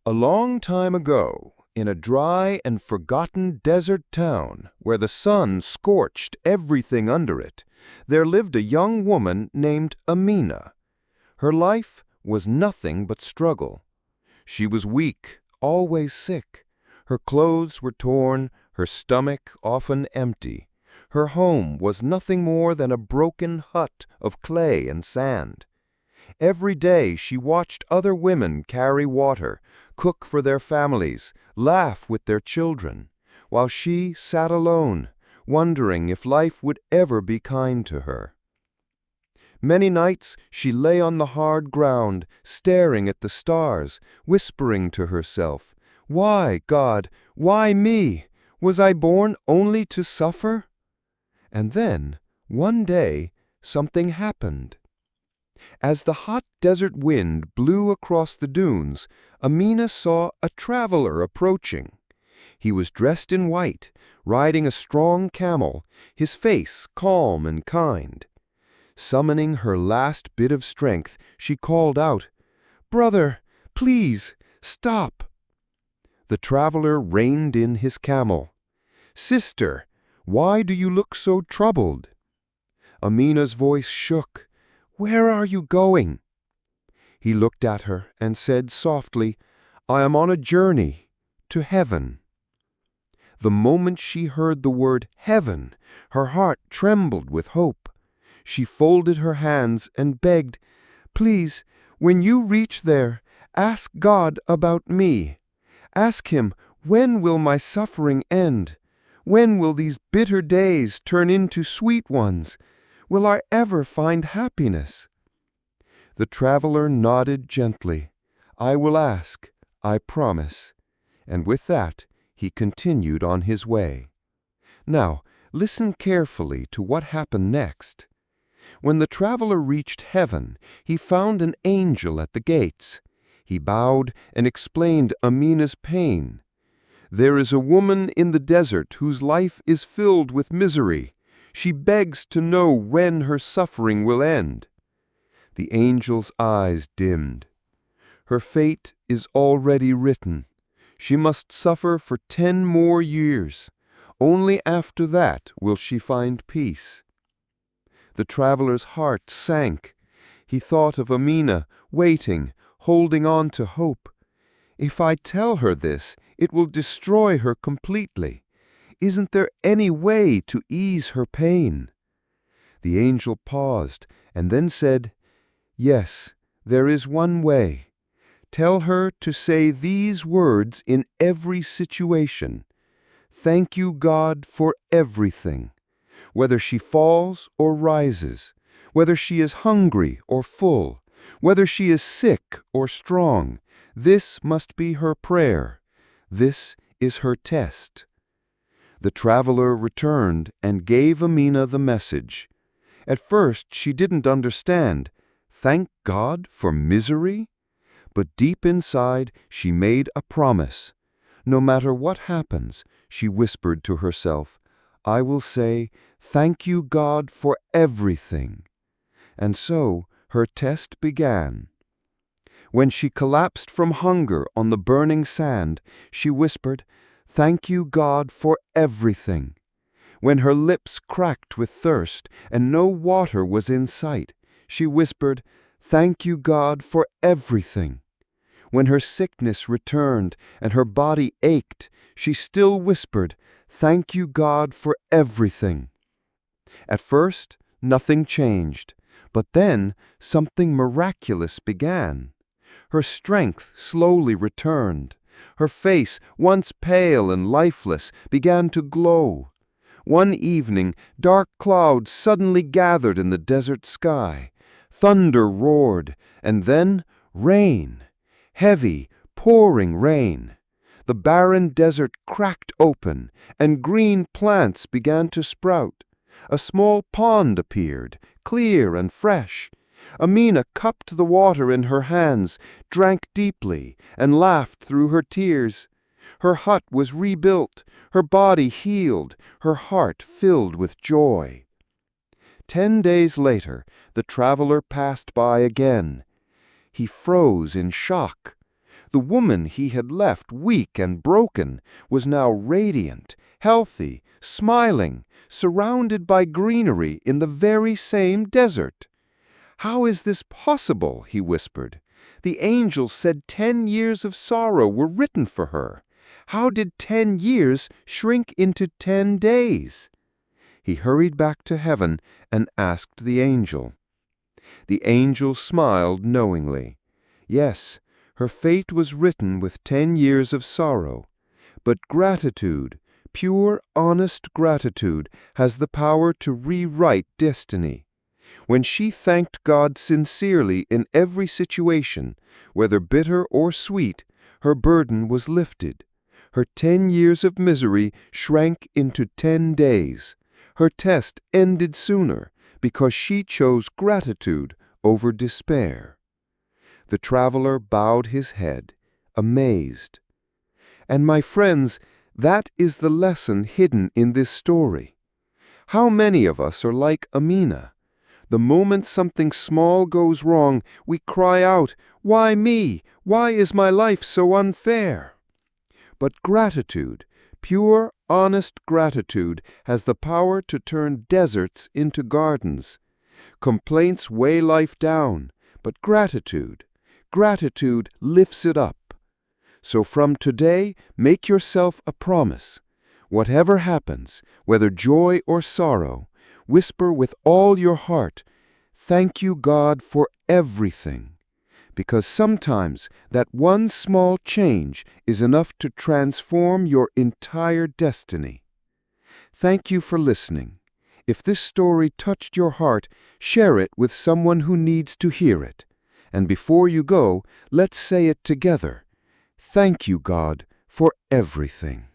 A long time ago, in a dry and forgotten desert town where the sun scorched everything under it, there lived a young woman named Amina. Her life was nothing but struggle. She was weak, always sick. Her clothes were torn, her stomach often empty. Her home was nothing more than a broken hut of clay and sand. Every day she watched other women carry water, cook for their families, laugh with their children, while she sat alone, wondering if life would ever be kind to her. Many nights she lay on the hard ground, staring at the stars, whispering to herself, "Why, God, why me? Was I born only to suffer?" And then, one day, something happened. As the hot desert wind blew across the dunes, Amina saw a traveler approaching. He was dressed in white, riding a strong camel, his face calm and kind. Summoning her last bit of strength, she called out, "Brother, please, stop." The traveler reined in his camel. "Sister, why do you look so troubled?" Amina's voice shook. "Where are you going?" He looked at her and said softly, "I am on a journey to heaven." The moment she heard the word heaven, her heart trembled with hope. She folded her hands and begged, "Please, when you reach there, ask God about me. Ask Him, when will my suffering end? When will these bitter days turn into sweet ones? Will I ever find happiness?" The traveler nodded gently. "I will ask, I promise." And with that, he continued on his way. Now, listen carefully to what happened next. When the traveler reached heaven, he found an angel at the gates. He bowed and explained Amina's pain. "There is a woman in the desert whose life is filled with misery. She begs to know when her suffering will end." The angel's eyes dimmed. "Her fate is already written. She must suffer for 10 more years. Only after that will she find peace." The traveler's heart sank. He thought of Amina, waiting, holding on to hope. "If I tell her this, it will destroy her completely. Isn't there any way to ease her pain?" The angel paused and then said, "Yes, there is one way. Tell her to say these words in every situation. 'Thank you, God, for everything.' Whether she falls or rises, whether she is hungry or full, whether she is sick or strong, this must be her prayer. This is her test." The traveler returned and gave Amina the message. At first she didn't understand. Thank God for misery? But deep inside she made a promise. No matter what happens, she whispered to herself, "I will say, 'Thank you, God, for everything.'" And so her test began. When she collapsed from hunger on the burning sand, she whispered, "Thank you, God, for everything." When her lips cracked with thirst and no water was in sight, she whispered, "Thank you, God, for everything." When her sickness returned and her body ached, she still whispered, "Thank you, God, for everything." At first, nothing changed, but then something miraculous began. Her strength slowly returned. Her face, once pale and lifeless, began to glow. One evening, dark clouds suddenly gathered in the desert sky. Thunder roared, and then rain. Heavy, pouring rain. The barren desert cracked open, and green plants began to sprout. A small pond appeared, clear and fresh. Amina cupped the water in her hands, drank deeply, and laughed through her tears. Her hut was rebuilt, her body healed, her heart filled with joy. 10 days later, the traveler passed by again. He froze in shock. The woman he had left weak and broken was now radiant, healthy, smiling, surrounded by greenery in the very same desert. "How is this possible?" he whispered. "The angels said 10 years of sorrow were written for her. How did 10 years shrink into 10 days?" He hurried back to heaven and asked the angel. The angel smiled knowingly. Yes, her fate was written with 10 years of sorrow. But gratitude, pure, honest gratitude, has the power to rewrite destiny. When she thanked God sincerely in every situation, whether bitter or sweet, her burden was lifted. Her 10 years of misery shrank into 10 days. Her test ended sooner because she chose gratitude over despair. The traveler bowed his head, amazed. And my friends, that is the lesson hidden in this story. How many of us are like Amina? The moment something small goes wrong, we cry out, "Why me? Why is my life so unfair?" But gratitude, pure, honest gratitude, has the power to turn deserts into gardens. Complaints weigh life down, but gratitude lifts it up. So from today, make yourself a promise. Whatever happens, whether joy or sorrow, whisper with all your heart, "Thank you, God, for everything." Because sometimes that one small change is enough to transform your entire destiny. Thank you for listening. If this story touched your heart, share it with someone who needs to hear it. And before you go, let's say it together. Thank you, God, for everything.